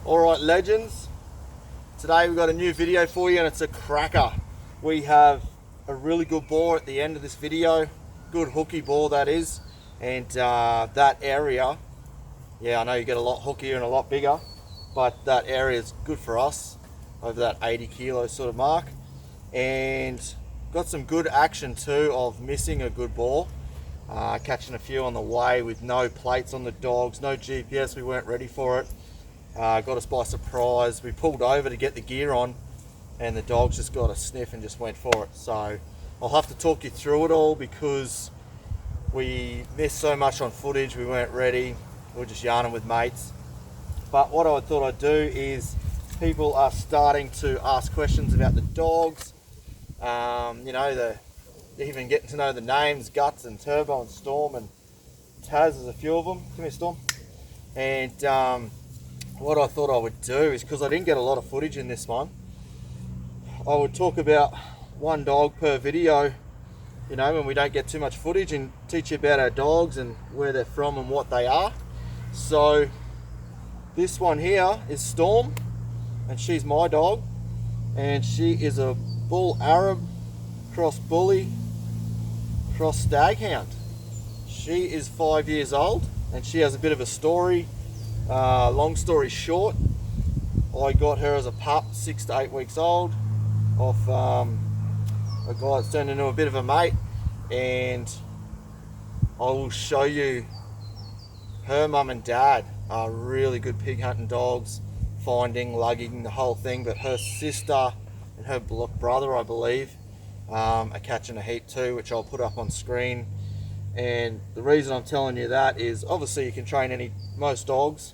Alright legends, today we've got a new video for you and it's a cracker. We have a really good boar at the end of this video, good hooky boar that is, and that area, yeah I know you get a lot hookier and a lot bigger, but that area is good for us, over that 80 kilo sort of mark, and got some good action too of missing a good boar, catching a few on the way with no plates on the dogs, no GPS, we weren't ready for it. Got us by surprise. We pulled over to get the gear on and the dogs just got a sniff and just went for it. So I'll have to talk you through it all because we missed so much on footage, we weren't ready, we were just yarning with mates. But what I thought I'd do is, people are starting to ask questions about the dogs, you know, they're even getting to know the names, Guts and Turbo and Storm and Taz, there's a few of them. Come here Storm. And what I thought I would do is, because I didn't get a lot of footage in this one, I would talk about one dog per video, you know, when we don't get too much footage, and teach you about our dogs and where they're from and what they are. So this one here is Storm, and she's my dog, and she is a bull Arab cross bully cross staghound. She is 5 years old and she has a bit of a story. Long story short, I got her as a pup, 6 to 8 weeks old, off a guy that's turned into a bit of a mate, and I will show you her mum and dad are really good pig hunting dogs, finding, lugging, the whole thing, but her sister and her brother, I believe, are catching a heap too, which I'll put up on screen. And the reason I'm telling you that is, obviously you can train most dogs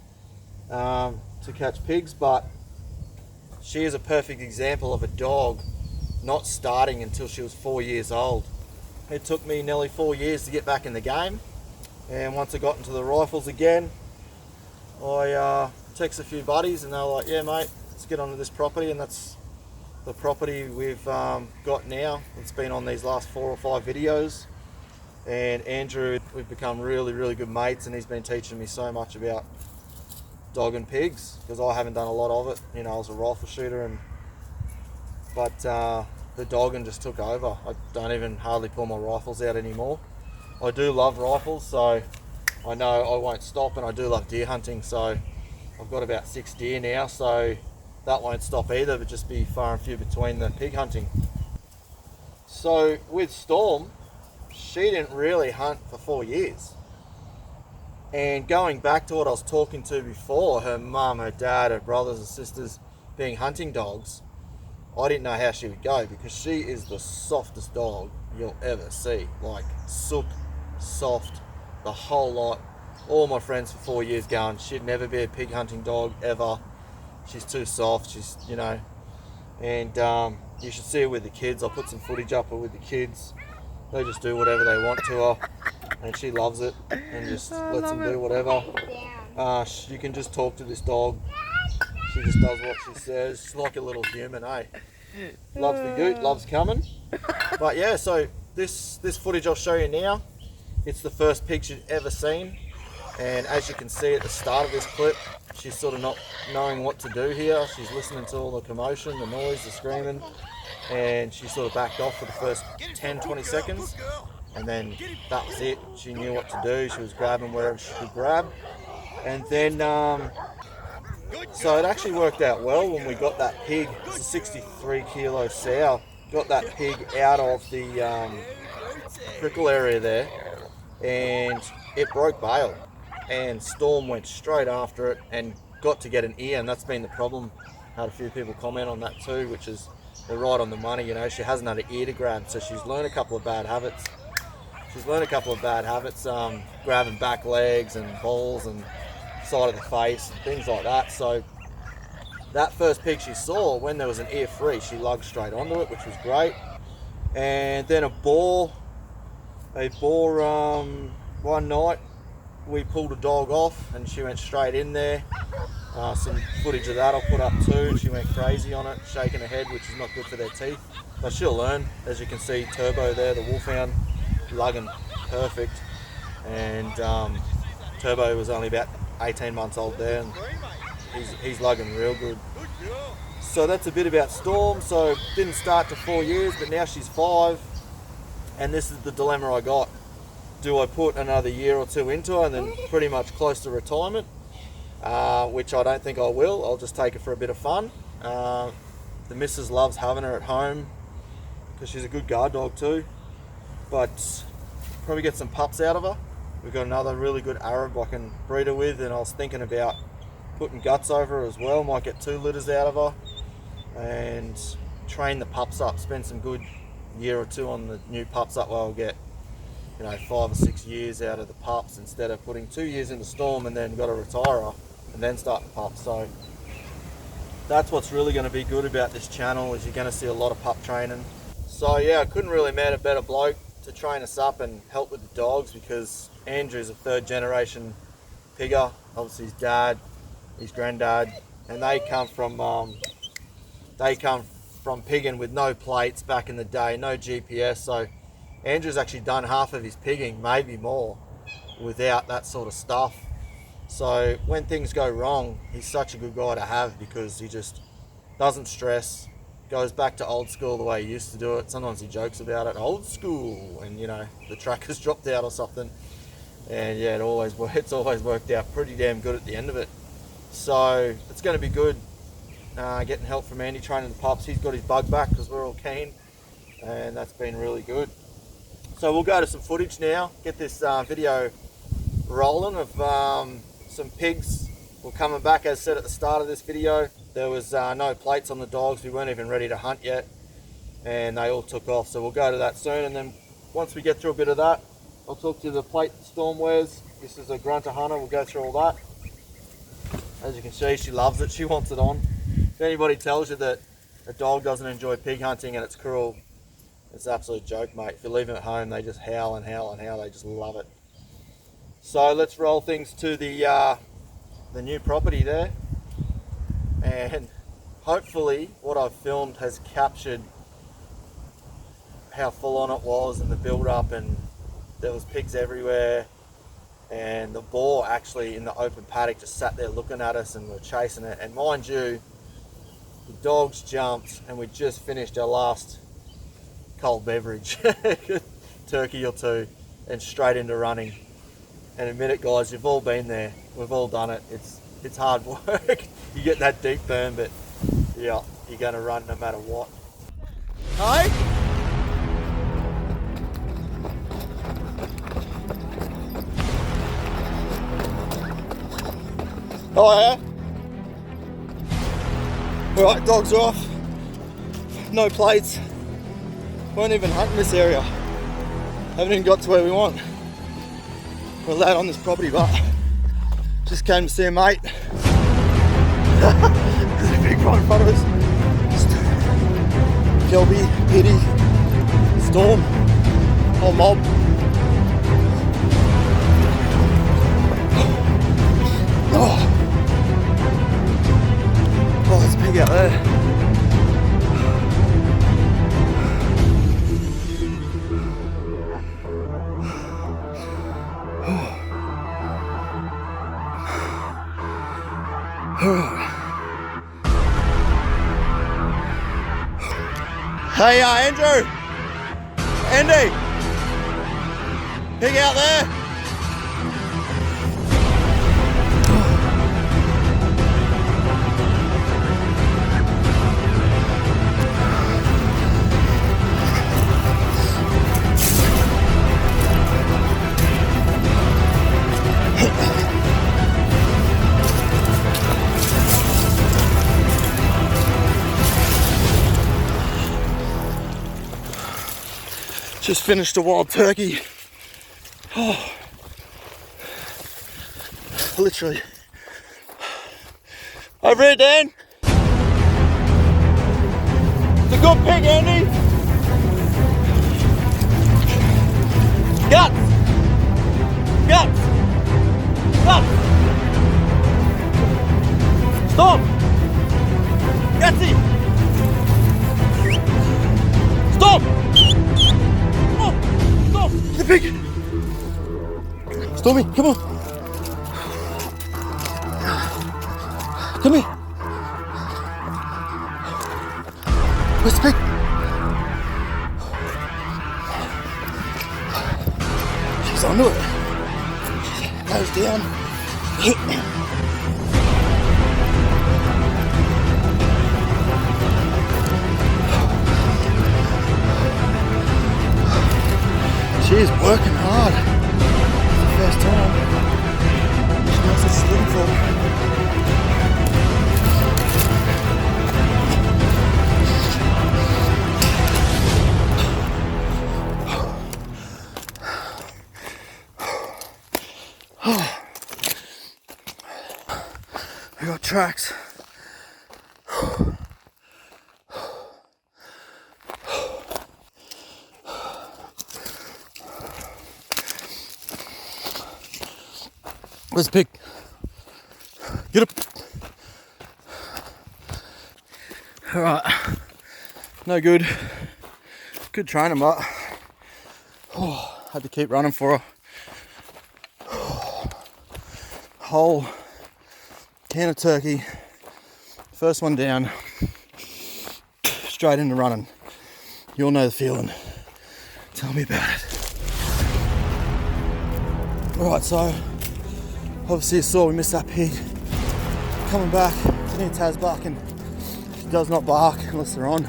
to catch pigs, but she is a perfect example of a dog not starting until she was 4 years old. It took me nearly 4 years to get back in the game, and once I got into the rifles again, I texted a few buddies and they were like, yeah mate, let's get onto this property, and that's the property we've got now. It's been on these last 4 or 5 videos. And Andrew, we've become really good mates, and he's been teaching me so much about dog and pigs, because I haven't done a lot of it. You know, I was a rifle shooter, but the dogging just took over. I don't even hardly pull my rifles out anymore. I do love rifles, so I know I won't stop, and I do love deer hunting, so I've got about 6 deer now, so that won't stop either, but just be far and few between the pig hunting. So with Storm, she didn't really hunt for 4 years. And going back to what I was talking to before, her mum, her dad, her brothers and sisters being hunting dogs, I didn't know how she would go, because she is the softest dog you'll ever see. Like sook, soft, the whole lot. All my friends for 4 years going, she'd never be a pig hunting dog ever. She's too soft, she's, you know. And you should see her with the kids. I'll put some footage up with the kids. They just do whatever they want to her, and she loves it and just lets them do whatever. You can just talk to this dog. She just does what she says. She's like a little human, eh? Loves the goot, loves coming. But yeah, so this footage I'll show you now, it's the first pig she's ever seen. And as you can see at the start of this clip, she's sort of not knowing what to do here. She's listening to all the commotion, the noise, the screaming, and she sort of backed off for the first 10-20 seconds, and then that was it. She knew what to do. She was grabbing wherever she could grab, and then so it actually worked out well when we got that pig. It's a 63 kilo sow. Got that pig out of the prickle area there, and it broke bail, and Storm went straight after it and got to get an ear, and that's been the problem. Had a few people comment on that too, which is, they're right on the money. You know, she hasn't had an ear to grab, so she's learned a couple of bad habits. Grabbing back legs and balls and side of the face and things like that. So that first pig she saw, when there was an ear free, she lugged straight onto it, which was great. And then a boar, one night we pulled a dog off and she went straight in there. Some footage of that I'll put up too. She went crazy on it, shaking her head, which is not good for their teeth, but she'll learn. As you can see, Turbo there, the wolfhound, lugging perfect, and Turbo was only about 18 months old there, and he's lugging real good. So that's a bit about Storm. So didn't start to 4 years, but now she's 5, and this is the dilemma I got. Do I put another year or 2 into her and then pretty much close to retirement, which I don't think I will. I'll just take her for a bit of fun. The missus loves having her at home because she's a good guard dog too, but probably get some pups out of her. We've got another really good Arab I can breed her with, and I was thinking about putting guts over her as well. Might get 2 litters out of her and train the pups up, spend some good year or 2 on the new pups up where I'll get 5 or 6 years out of the pups instead of putting 2 years into Storm and then got to retire her and then start the pups. So that's what's really going to be good about this channel, is you're going to see a lot of pup training. So yeah, I couldn't really met a better bloke to train us up and help with the dogs, because Andrew's a 3rd generation pigger. Obviously his dad, his granddad, and they come from pigging with no plates back in the day, no GPS. So Andrew's actually done half of his pigging, maybe more, without that sort of stuff. So when things go wrong, he's such a good guy to have, because he just doesn't stress, goes back to old school the way he used to do it. Sometimes he jokes about it, old school, and the track has dropped out or something. And yeah, it's always worked out pretty damn good at the end of it. So it's going to be good getting help from Andy training the pups. He's got his bug back because we're all keen, and that's been really good. So we'll go to some footage now, get this video rolling of some pigs. We're coming back, as said at the start of this video. There was no plates on the dogs. We weren't even ready to hunt yet, and they all took off. So we'll go to that soon, and then once we get through a bit of that, I'll talk to you the plate Storm wears. This is a grunter hunter. We'll go through all that. As you can see, she loves it. She wants it on. If anybody tells you that a dog doesn't enjoy pig hunting and it's cruel, it's an absolute joke, mate. If you leave them at home, they just howl and howl and howl. They just love it. So let's roll things to the new property there, and hopefully what I've filmed has captured how full on it was and the build up, and there was pigs everywhere, and the boar actually in the open paddock just sat there looking at us, and we were chasing it. And mind you, the dogs jumped, and we just finished our last cold beverage, turkey or 2, and straight into running. And admit it, guys, you've all been there. We've all done it. It's hard work. You get that deep burn, but yeah, you're going to run no matter what. Hey? Oh yeah? Alright, dogs are off. No plates. Weren't even hunting this area. Haven't even got to where we want. We're allowed on this property, but just came to see a mate. There's a big one in front of us. Kelby, Pity, Storm, whole mob. Oh, there's a pig out there. Hey, Andrew! Andy! Pig out there! Just finished a wild turkey. Oh, literally. Over here, Dan. It's a good pig, Andy. Guts. Guts. Guts. Stop. Gutsy. Stop. The pig! Stormy, come on! Come here. Where's the pig? She's onto it. Nose down. She is working hard. It's the first time. She knows what she's looking for. We got tracks. Where's the pig? Get up. Alright. No good. Good training, but had to keep running for her. Whole can of turkey. First one down. Straight into running. You all know the feeling. Tell me about it. Alright, so obviously you saw we missed that pig. Coming back, I need Taz barking. She does not bark unless they're on.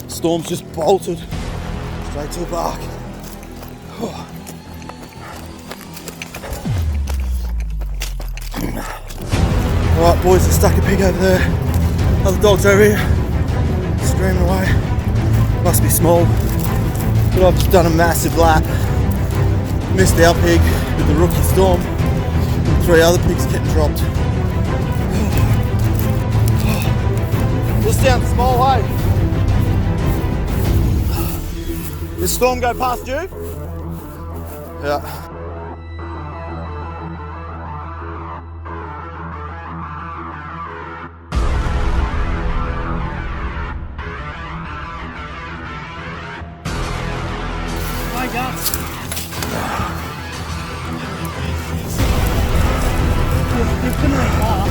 Storm's just bolted straight to a bark. Alright boys, there's stuck a pig over there. Other dogs over here, screaming away. Must be small. But I've just done a massive lap. Missed our pig with the rookie Storm. And 3 other pigs getting dropped. This down small way. Did Storm go past you? Yeah. My God. You're putting it off.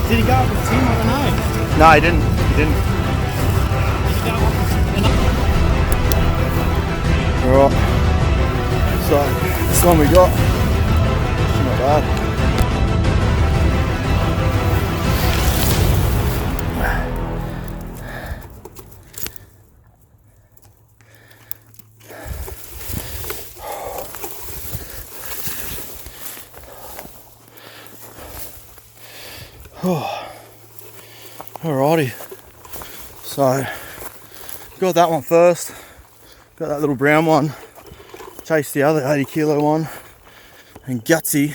Did he go up with Tim? I don't know. No, he didn't. He didn't. Did he go up with Alright. So, this one we got. It's not bad. Alrighty, so got that one first, got that little brown one, chased the other 80 kilo one, and Gutsy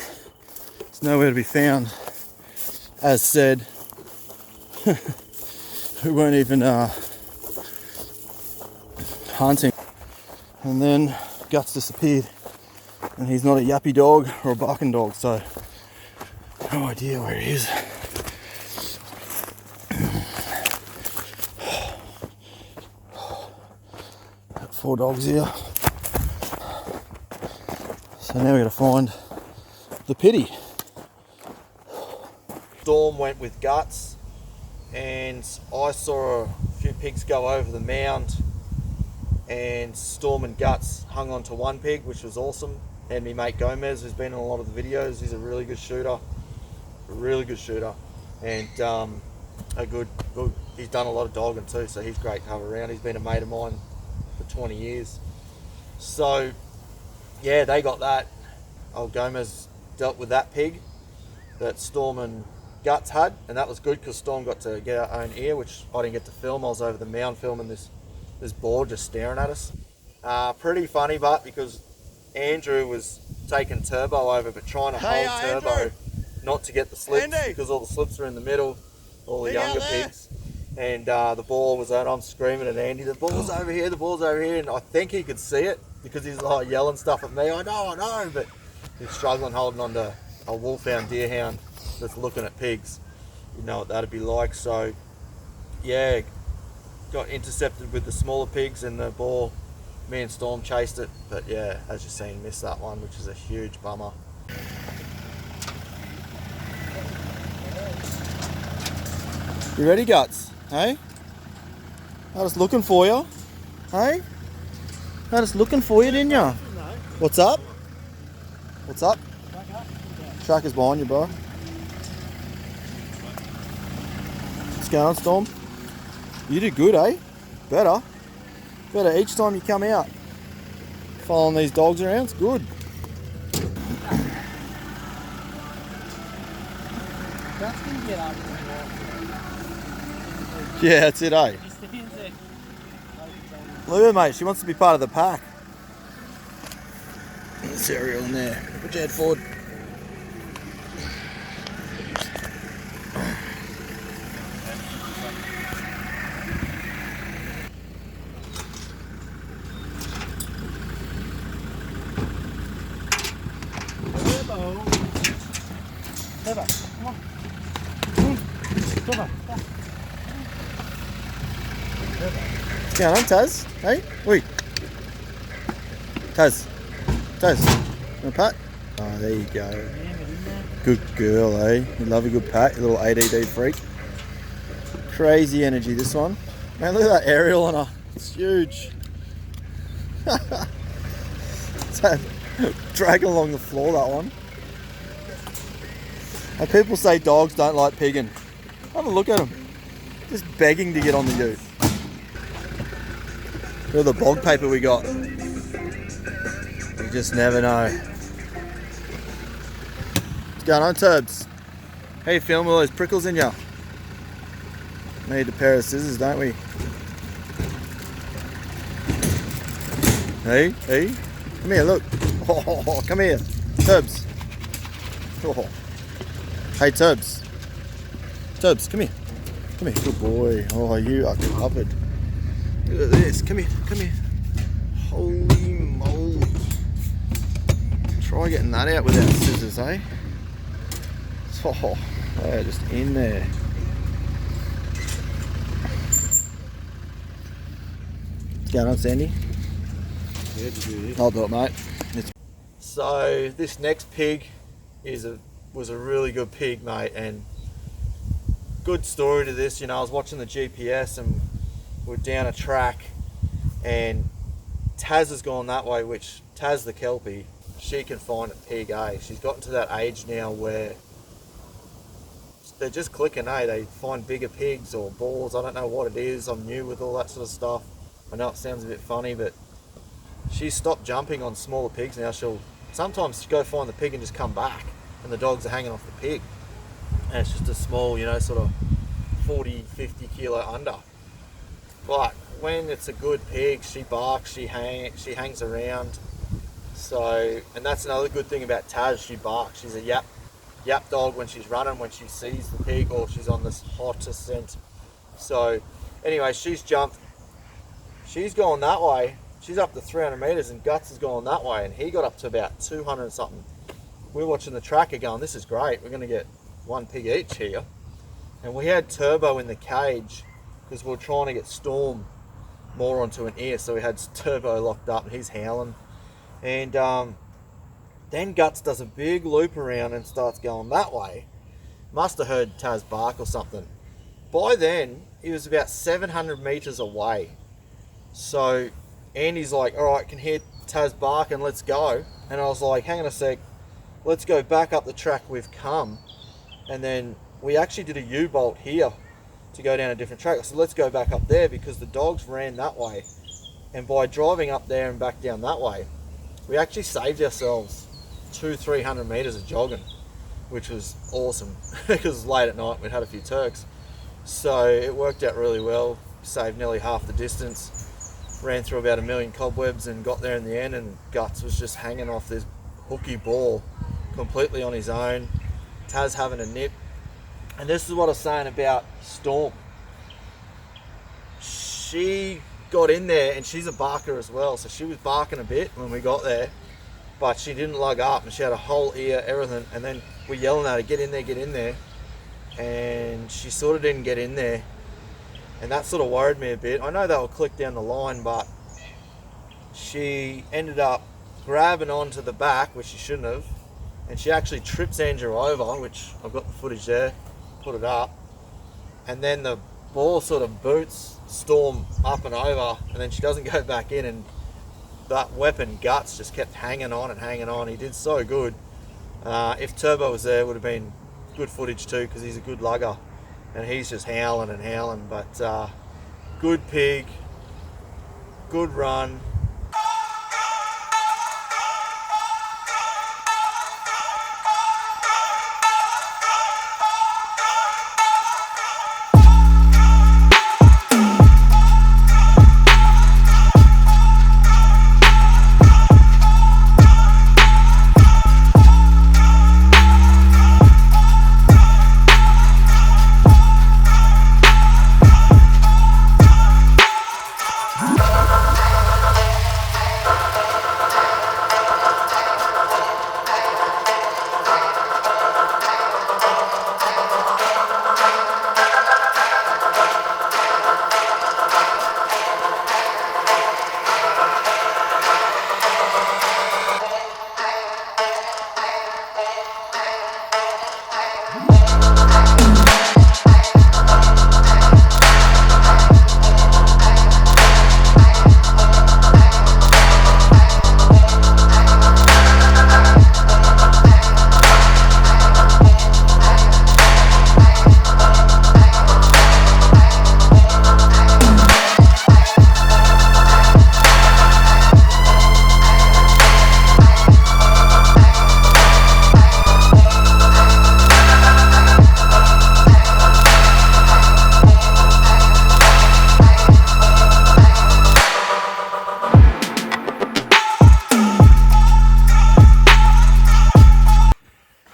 is nowhere to be found. As said, we weren't even hunting, and then Guts disappeared, and he's not a yappy dog or a barking dog, so no idea where he is. Got 4 dogs here. So now we're going to find the pity. Storm went with Guts, and I saw a few pigs go over the mound, and Storm and Guts hung on to one pig, which was awesome. And my mate Gomez, who's been in a lot of the videos, he's a really good shooter. And he's done a lot of dogging too, so he's great to have around. He's been a mate of mine for 20 years. So yeah, they got that. Old Gomez dealt with that pig that Storm and Guts had, and that was good because Storm got to get our own ear, which I didn't get to film. I was over the mound filming this boar just staring at us. Pretty funny, but because Andrew was taking Turbo over, but trying to hold Turbo Andrew. not to get the slips, Andy. because all the slips are in the middle, all the Big out younger there. pigs. And the ball was out. I'm screaming at Andy, the ball's over here, the ball's over here. And I think he could see it because he's like yelling stuff at me. I know, but he's struggling holding on to a wolfhound deerhound that's looking at pigs. You know what that'd be like. So yeah, got intercepted with the smaller pigs, and the ball Me and Storm chased it, but yeah, as you've seen, missed that one, which is a huge bummer. You ready, Guts? Hey? I was looking for you. Hey? I was looking for you, didn't you? What's up? What's up? Tracker's behind you, bro. What's going on, Storm? You did good, eh? Better each time you come out. Following these dogs around, it's good. That's gonna get up. Yeah, that's it, eh? He stands there. Look at her, mate. She wants to be part of the pack. Cereal in there. Put your head forward. Turbo, come on. Turbo. What's going on, Taz? Hey? Wait. Taz. You want a pat? Oh, there you go. Good girl, eh? You love a good pat, you little ADD freak. Crazy energy, this one. Man, look at that aerial on her. It's huge. Dragging along the floor, that one. And people say dogs don't like pigging. Have a look at them. Just begging to get on the ute. Look at the bog paper we got. You just never know. What's going on, Turbs? How you feeling with all those prickles in you? Need a pair of scissors, don't we? Hey, come here, look. Oh, come here, Turbs. Oh. Hey, Turbs, come here, good boy. Oh, you are covered. Look at this, come here. Holy moly. Try getting that out without scissors, eh? Oh, they're just in there. What's going on, Sandy? I'll do it, mate. So this next pig was a really good pig, mate, and good story to this. You know, I was watching the GPS and we're down a track and Taz has gone that way, which Taz the Kelpie, she can find a pig, eh? She's gotten to that age now where they're just clicking, eh? They find bigger pigs or boars. I don't know what it is. I'm new with all that sort of stuff. I know it sounds a bit funny, but she's stopped jumping on smaller pigs now. She'll sometimes go find the pig and just come back and the dogs are hanging off the pig. And it's just a small, you know, sort of 40, 50 kilo under. But when it's a good pig, she barks, she hangs around. So, and that's another good thing about Taz, she barks. She's a yap dog when she's running, when she sees the pig or she's on this hottest scent. So anyway, she's jumped. She's gone that way. She's up to 300 meters and Guts is going that way, and he got up to about 200 and something. We're watching the tracker going, this is great. We're going to get one pig each here. And we had Turbo in the cage because we were trying to get Storm more onto an ear. So we had Turbo locked up and he's howling. And then Guts does a big loop around and starts going that way. Must have heard Taz bark or something. By then, he was about 700 meters away. So Andy's like, all right, can hear Taz barking, let's go. And I was like, hang on a sec, let's go back up the track we've come. And then we actually did a U-bolt here to go down a different track. So let's go back up there because the dogs ran that way. And by driving up there and back down that way, we actually saved ourselves 200-300 meters of jogging, which was awesome because it was late at night. We'd had a few Turks. So it worked out really well, saved nearly half the distance. Ran through about 1 million cobwebs and got there in the end, and Guts was just hanging off this hooky ball completely on his own. Taz having a nip. And this is what I was saying about Storm. She got in there and she's a barker as well, so she was barking a bit when we got there, but she didn't lug up and she had a whole ear, everything, and then we're yelling at her, get in there, and she sort of didn't get in there. And that sort of worried me a bit. I know they'll click down the line, but she ended up grabbing onto the back, which she shouldn't have, and she actually trips Andrew over, which I've got the footage there, put it up, and then the ball sort of boots Storm up and over, and then she doesn't go back in, and that weapon Guts just kept hanging on and hanging on. He did so good. If Turbo was there, it would have been good footage too, because he's a good lugger, and he's just howling and howling. But good pig, good run.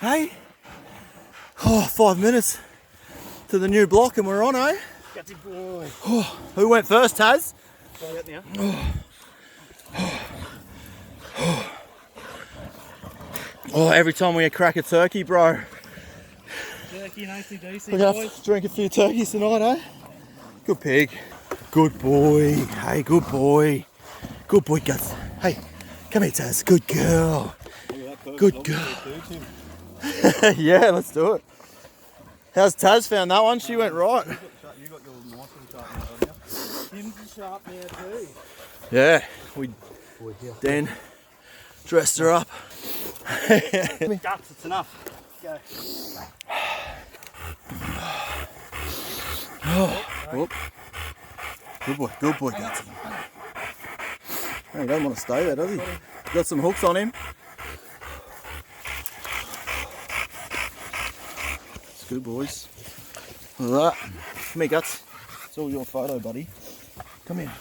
Hey, 5 minutes to the new block and we're on, eh? Got it, boy. Who went first, Taz? Oh, every time we crack a turkey, bro. Turkey and ACDC, We're gonna boys. have to drink a few turkeys tonight, eh? Good pig. Good boy. Hey, good boy. Good boy, Guts. Hey, come here, Taz. Good girl. Good girl. Yeah, let's do it. How's Taz found that one? She went right. You got your nice one sharp now, haven't you? Tim's sharp now too. Yeah, Dan dressed her up. Guts, it's enough. Go. Whoop. Good boy, Guts. He doesn't want to stay there, does he? Got some hooks on him. It's good, boys. Look at that. Come here, Guts. It's all your photo, buddy. Come here.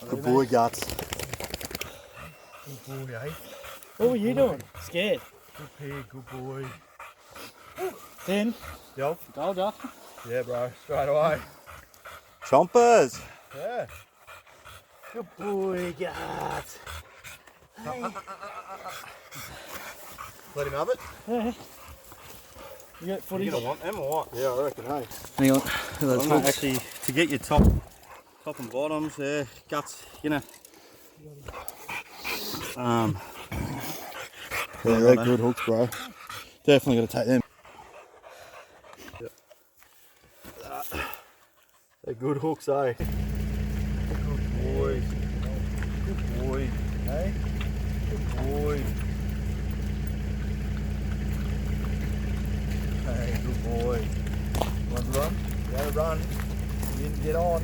Good boy, Guts. Good boy, eh? What were you doing? Scared. Good pig, good boy. Then, Yo. told ya. Yeah, bro. Straight away. Chompers! Yeah. Good boy, Guts. Let him have it. Yeah. You got footage? You want them or what? Yeah, I reckon, hey. Hang on. Well, no, actually, to get your top and bottoms, Guts, you know. Yeah, they're good hooks, bro. Definitely got to take them. Yep. They're good hooks, eh? Good boy. Good boy. Hey? Good boy. Hey, good boy. Want to run? You gotta run. You didn't get on.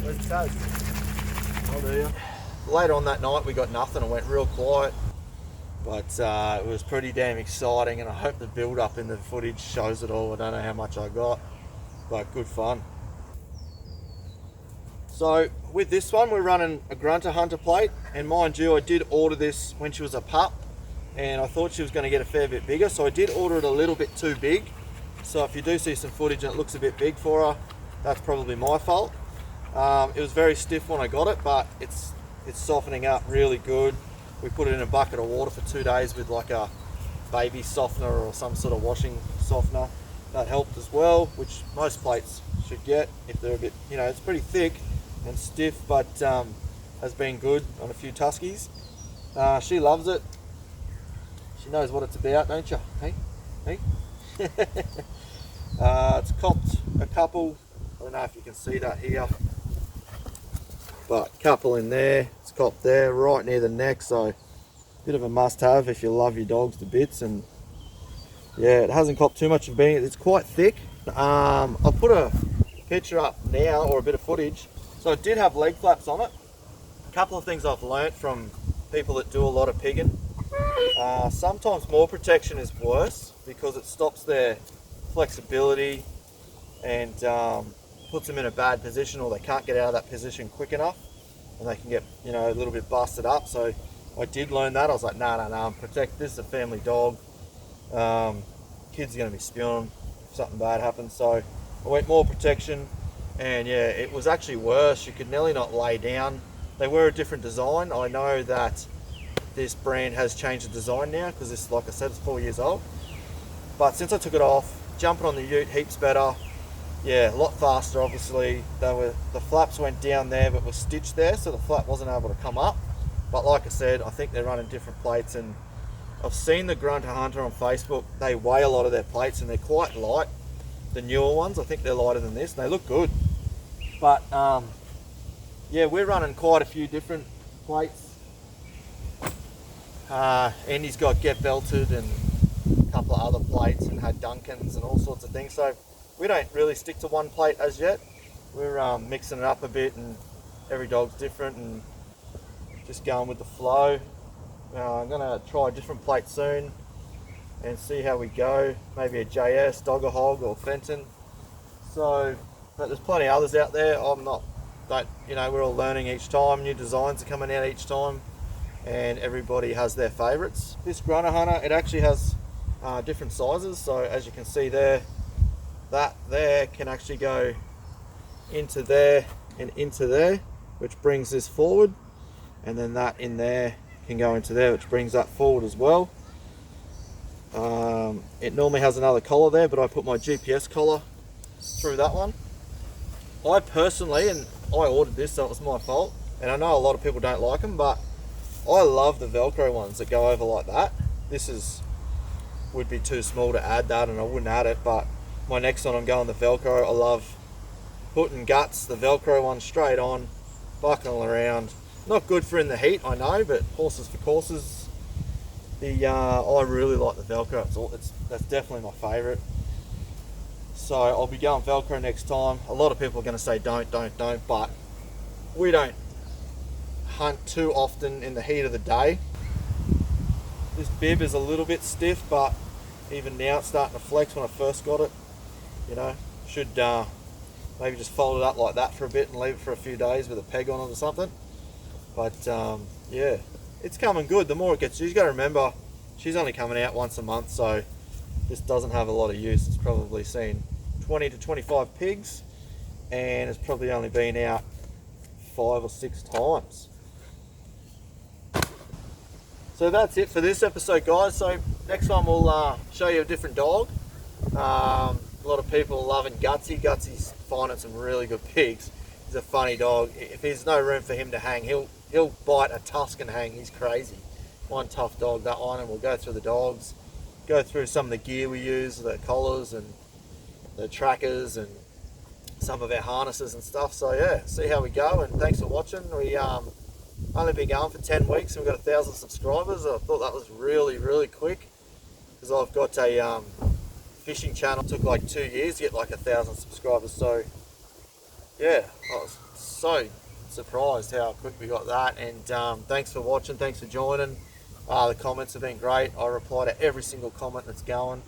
Where's Taz? Oh, there you. Later on that night we got nothing and went real quiet, but it was pretty damn exciting, and I hope the build up in the footage shows it all. I don't know how much I got, but good fun. So with this one we're running a grunter hunter plate, and mind you I did order this when she was a pup and I thought she was going to get a fair bit bigger, so I did order it a little bit too big. So if you do see some footage and it looks a bit big for her, that's probably my fault. It was very stiff when I got it, but it's softening up really good. We put it in a bucket of water for 2 days with like a baby softener or some sort of washing softener, that helped as well, which most plates should get if they're a bit, you know, it's pretty thick and stiff, but has been good on a few Tuskies. She loves it. She knows what it's about, don't you? Hey, hey. It's copped a couple. I don't know if you can see that here, but couple in there. It's copped there, right near the neck. So bit of a must-have if you love your dogs to bits. And yeah, it hasn't copped too much of being. It's quite thick. I'll put a picture up now, or a bit of footage. So it did have leg flaps on it. A couple of things I've learnt from people that do a lot of pigging. Sometimes more protection is worse because it stops their flexibility and puts them in a bad position, or they can't get out of that position quick enough and they can get, you know, a little bit busted up. So I did learn that. I was like, no, protect. This is a family dog. Kids are going to be spewing if something bad happens. So I went more protection, and yeah, it was actually worse. You could nearly not lay down. They were a different design. I know that this brand has changed the design now because this, like I said, it's 4 years old. But since I took it off, jumping on the ute heaps better. Yeah, a lot faster obviously. The flaps went down there but were stitched there, so the flap wasn't able to come up. But like I said, I think they're running different plates, and I've seen the Grunter Hunter on Facebook. They weigh a lot of their plates and they're quite light. The newer ones, I think they're lighter than this, and they look good. But yeah, we're running quite a few different plates. Andy's got Get Belted and a couple of other plates, and had Duncans and all sorts of things. So we don't really stick to one plate as yet. We're mixing it up a bit, and every dog's different, and just going with the flow. I'm gonna try a different plate soon and see how we go. Maybe a JS, Dogger Hog, or Fenton. So, but there's plenty of others out there. You know, we're all learning each time. New designs are coming out each time, and everybody has their favourites. This Grunter Hunter, it actually has different sizes. So as you can see there, that there can actually go into there and into there, which brings this forward, and then that in there can go into there, which brings that forward as well. It normally has another collar there, but I put my GPS collar through that one. I personally, and I ordered this, so it was my fault, and I know a lot of people don't like them, but I love the Velcro ones that go over like that. This would be too small to add that, and I wouldn't add it, but my next one I'm going the Velcro. I love putting guts, the Velcro one straight on, buckling around. Not good for in the heat, I know, but horses for courses. I really like the Velcro. That's definitely my favourite. So I'll be going Velcro next time. A lot of people are going to say don't, but we don't hunt too often in the heat of the day. This bib is a little bit stiff, but even now it's starting to flex. When I first got it, you know, should maybe just fold it up like that for a bit and leave it for a few days with a peg on it or something. But yeah, it's coming good. The more it gets used, you got to remember she's only coming out once a month, so this doesn't have a lot of use. It's probably seen 20 to 25 pigs, and it's probably only been out 5 or 6 times. So that's it for this episode, guys. So next time we'll show you a different dog. A lot of people are loving Gutsy. Gutsy's finding some really good pigs. He's a funny dog. If there's no room for him to hang, he'll bite a tusk and hang. He's crazy. One tough dog, that one, and we'll go through the dogs, go through some of the gear we use, the collars and the trackers and some of our harnesses and stuff. So yeah, see how we go, and thanks for watching. We only been going for 10 weeks and we've got 1,000 subscribers. I thought that was really quick, because I've got a fishing channel. It took like 2 years to get like 1,000 subscribers. So yeah, I was so surprised how quick we got that. And thanks for watching, thanks for joining. The comments have been great. I reply to every single comment that's going.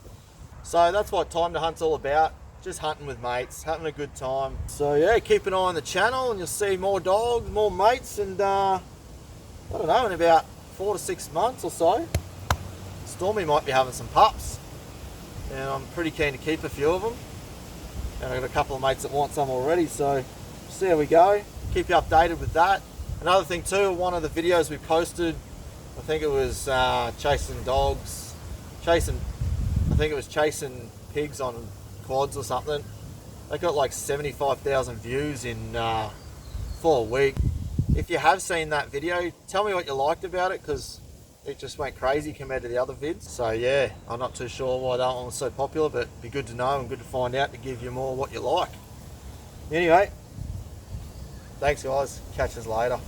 So that's what Time to Hunt's all about. Just hunting with mates, having a good time. So yeah, keep an eye on the channel and you'll see more dogs, more mates, and I don't know, in about 4 to 6 months or so, Stormy might be having some pups, and I'm pretty keen to keep a few of them. And I've got a couple of mates that want some already, so see how we go. Keep you updated with that. Another thing too, one of the videos we posted, I think it was chasing pigs on quads or something. They got like 75,000 views in 4 weeks. If you have seen that video, tell me what you liked about it, because it just went crazy compared to the other vids. So yeah, I'm not too sure why that one was so popular, but it'd be good to know and good to find out to give you more what you like. Anyway, thanks guys, catch us later.